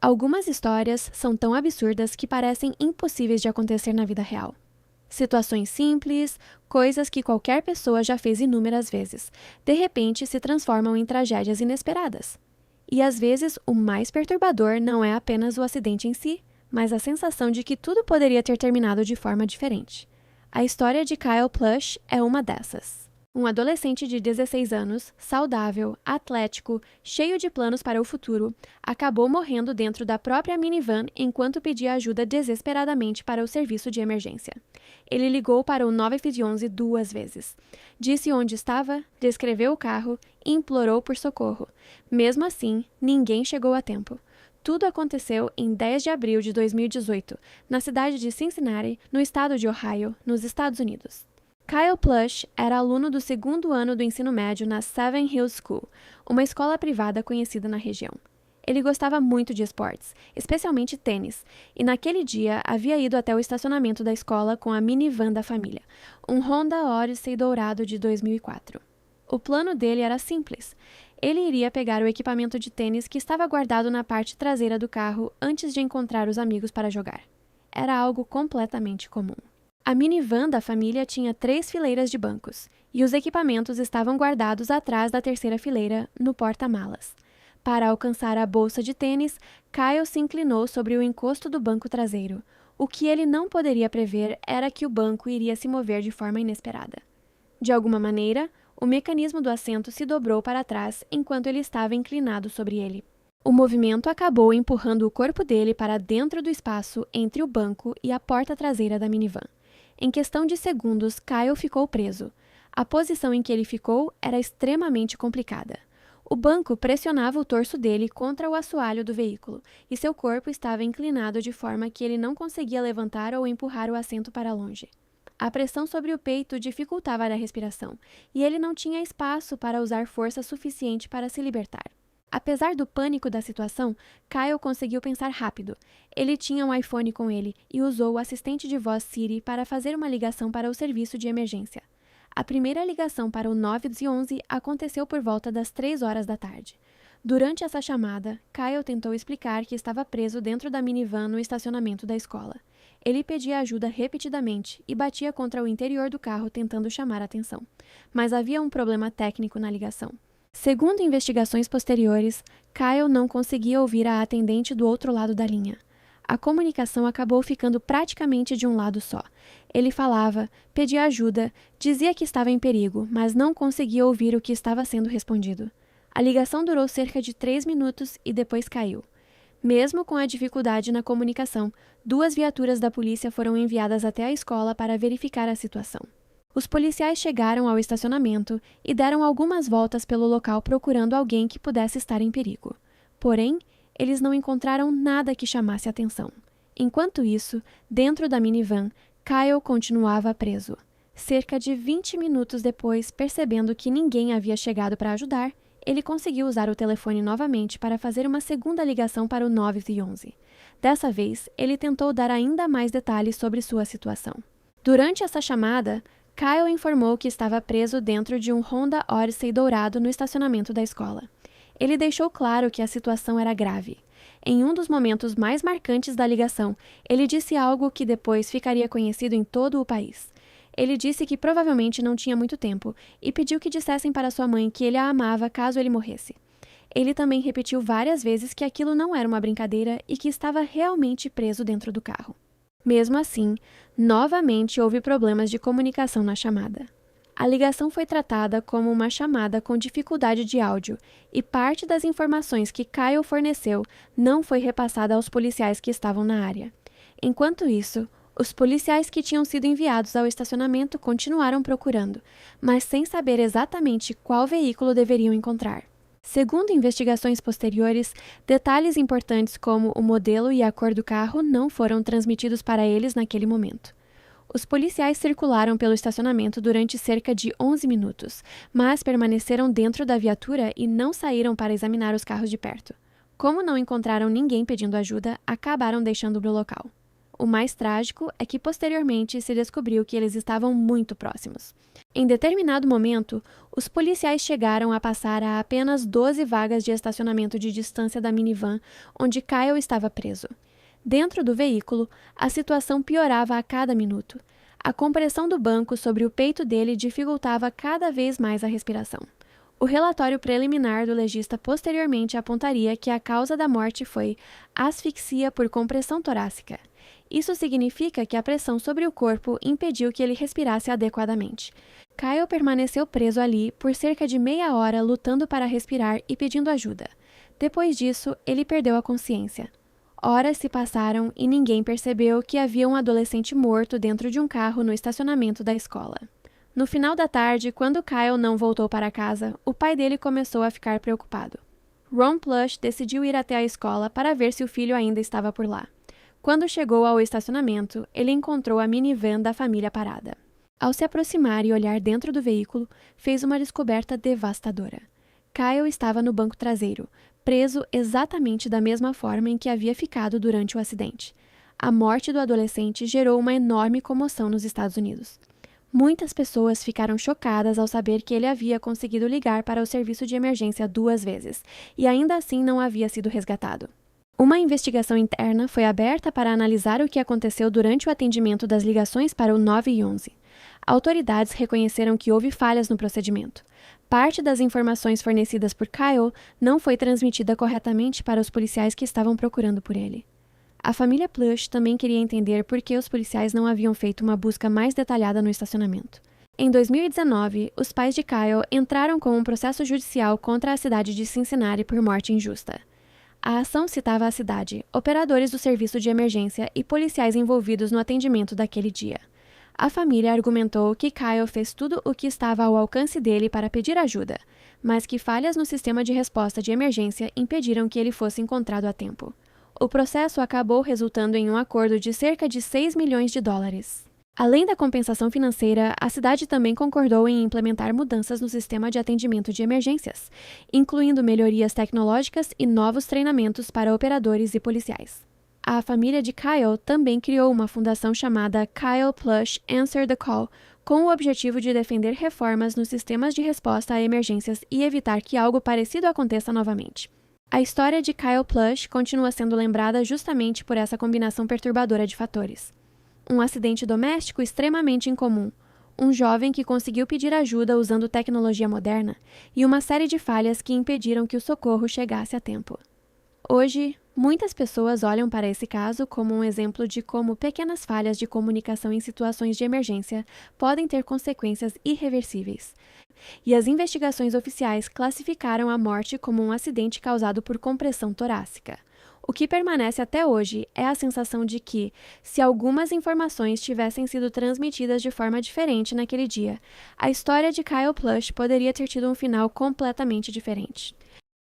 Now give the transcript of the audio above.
Algumas histórias são tão absurdas que parecem impossíveis de acontecer na vida real. Situações simples, coisas que qualquer pessoa já fez inúmeras vezes, de repente se transformam em tragédias inesperadas. E às vezes o mais perturbador não é apenas o acidente em si, mas a sensação de que tudo poderia ter terminado de forma diferente. A história de Kyle Plush é uma dessas. Um adolescente de 16 anos, saudável, atlético, cheio de planos para o futuro, acabou morrendo dentro da própria minivan enquanto pedia ajuda desesperadamente para o serviço de emergência. Ele ligou para o 911 2 vezes. Disse onde estava, descreveu o carro e implorou por socorro. Mesmo assim, ninguém chegou a tempo. Tudo aconteceu em 10 de abril de 2018, na cidade de Cincinnati, no estado de Ohio, nos Estados Unidos. Kyle Plush era aluno do segundo ano do ensino médio na Seven Hills School, uma escola privada conhecida na região. Ele gostava muito de esportes, especialmente tênis, e naquele dia havia ido até o estacionamento da escola com a minivan da família, um Honda Odyssey dourado de 2004. O plano dele era simples. Ele iria pegar o equipamento de tênis que estava guardado na parte traseira do carro antes de encontrar os amigos para jogar. Era algo completamente comum. A minivan da família tinha 3 fileiras de bancos, e os equipamentos estavam guardados atrás da terceira fileira, no porta-malas. Para alcançar a bolsa de tênis, Kyle se inclinou sobre o encosto do banco traseiro. O que ele não poderia prever era que o banco iria se mover de forma inesperada. De alguma maneira, o mecanismo do assento se dobrou para trás enquanto ele estava inclinado sobre ele. O movimento acabou empurrando o corpo dele para dentro do espaço entre o banco e a porta traseira da minivan. Em questão de segundos, Kyle ficou preso. A posição em que ele ficou era extremamente complicada. O banco pressionava o torso dele contra o assoalho do veículo, e seu corpo estava inclinado de forma que ele não conseguia levantar ou empurrar o assento para longe. A pressão sobre o peito dificultava a respiração, e ele não tinha espaço para usar força suficiente para se libertar. Apesar do pânico da situação, Kyle conseguiu pensar rápido. Ele tinha um iPhone com ele e usou o assistente de voz Siri para fazer uma ligação para o serviço de emergência. A primeira ligação para o 911 aconteceu por volta das 3 horas da tarde. Durante essa chamada, Kyle tentou explicar que estava preso dentro da minivan no estacionamento da escola. Ele pedia ajuda repetidamente e batia contra o interior do carro tentando chamar a atenção. Mas havia um problema técnico na ligação. Segundo investigações posteriores, Kyle não conseguia ouvir a atendente do outro lado da linha. A comunicação acabou ficando praticamente de um lado só. Ele falava, pedia ajuda, dizia que estava em perigo, mas não conseguia ouvir o que estava sendo respondido. A ligação durou cerca de 3 minutos e depois caiu. Mesmo com a dificuldade na comunicação, 2 viaturas da polícia foram enviadas até a escola para verificar a situação. Os policiais chegaram ao estacionamento e deram algumas voltas pelo local procurando alguém que pudesse estar em perigo. Porém, eles não encontraram nada que chamasse atenção. Enquanto isso, dentro da minivan, Kyle continuava preso. Cerca de 20 minutos depois, percebendo que ninguém havia chegado para ajudar, ele conseguiu usar o telefone novamente para fazer uma segunda ligação para o 911. Dessa vez, ele tentou dar ainda mais detalhes sobre sua situação. Durante essa chamada, Kyle informou que estava preso dentro de um Honda Odyssey dourado no estacionamento da escola. Ele deixou claro que a situação era grave. Em um dos momentos mais marcantes da ligação, ele disse algo que depois ficaria conhecido em todo o país. Ele disse que provavelmente não tinha muito tempo e pediu que dissessem para sua mãe que ele a amava caso ele morresse. Ele também repetiu várias vezes que aquilo não era uma brincadeira e que estava realmente preso dentro do carro. Mesmo assim, novamente houve problemas de comunicação na chamada. A ligação foi tratada como uma chamada com dificuldade de áudio e parte das informações que Kyle forneceu não foi repassada aos policiais que estavam na área. Enquanto isso, os policiais que tinham sido enviados ao estacionamento continuaram procurando, mas sem saber exatamente qual veículo deveriam encontrar. Segundo investigações posteriores, detalhes importantes como o modelo e a cor do carro não foram transmitidos para eles naquele momento. Os policiais circularam pelo estacionamento durante cerca de 11 minutos, mas permaneceram dentro da viatura e não saíram para examinar os carros de perto. Como não encontraram ninguém pedindo ajuda, acabaram deixando o local. O mais trágico é que posteriormente se descobriu que eles estavam muito próximos. Em determinado momento, os policiais chegaram a passar a apenas 12 vagas de estacionamento de distância da minivan onde Kyle estava preso. Dentro do veículo, a situação piorava a cada minuto. A compressão do banco sobre o peito dele dificultava cada vez mais a respiração. O relatório preliminar do legista posteriormente apontaria que a causa da morte foi asfixia por compressão torácica. Isso significa que a pressão sobre o corpo impediu que ele respirasse adequadamente. Kyle permaneceu preso ali por cerca de meia hora lutando para respirar e pedindo ajuda. Depois disso, ele perdeu a consciência. Horas se passaram e ninguém percebeu que havia um adolescente morto dentro de um carro no estacionamento da escola. No final da tarde, quando Kyle não voltou para casa, o pai dele começou a ficar preocupado. Ron Plush decidiu ir até a escola para ver se o filho ainda estava por lá. Quando chegou ao estacionamento, ele encontrou a minivan da família parada. Ao se aproximar e olhar dentro do veículo, fez uma descoberta devastadora. Kyle estava no banco traseiro, preso exatamente da mesma forma em que havia ficado durante o acidente. A morte do adolescente gerou uma enorme comoção nos Estados Unidos. Muitas pessoas ficaram chocadas ao saber que ele havia conseguido ligar para o serviço de emergência 2 vezes, e ainda assim não havia sido resgatado. Uma investigação interna foi aberta para analisar o que aconteceu durante o atendimento das ligações para o 911. Autoridades reconheceram que houve falhas no procedimento. Parte das informações fornecidas por Kyle não foi transmitida corretamente para os policiais que estavam procurando por ele. A família Plush também queria entender por que os policiais não haviam feito uma busca mais detalhada no estacionamento. Em 2019, os pais de Kyle entraram com um processo judicial contra a cidade de Cincinnati por morte injusta. A ação citava a cidade, operadores do serviço de emergência e policiais envolvidos no atendimento daquele dia. A família argumentou que Kyle fez tudo o que estava ao alcance dele para pedir ajuda, mas que falhas no sistema de resposta de emergência impediram que ele fosse encontrado a tempo. O processo acabou resultando em um acordo de cerca de 6 milhões de dólares. Além da compensação financeira, a cidade também concordou em implementar mudanças no sistema de atendimento de emergências, incluindo melhorias tecnológicas e novos treinamentos para operadores e policiais. A família de Kyle também criou uma fundação chamada Kyle Plush Answer the Call, com o objetivo de defender reformas nos sistemas de resposta a emergências e evitar que algo parecido aconteça novamente. A história de Kyle Plush continua sendo lembrada justamente por essa combinação perturbadora de fatores. Um acidente doméstico extremamente incomum, um jovem que conseguiu pedir ajuda usando tecnologia moderna e uma série de falhas que impediram que o socorro chegasse a tempo. Hoje, muitas pessoas olham para esse caso como um exemplo de como pequenas falhas de comunicação em situações de emergência podem ter consequências irreversíveis. E as investigações oficiais classificaram a morte como um acidente causado por compressão torácica. O que permanece até hoje é a sensação de que, se algumas informações tivessem sido transmitidas de forma diferente naquele dia, a história de Kyle Plush poderia ter tido um final completamente diferente.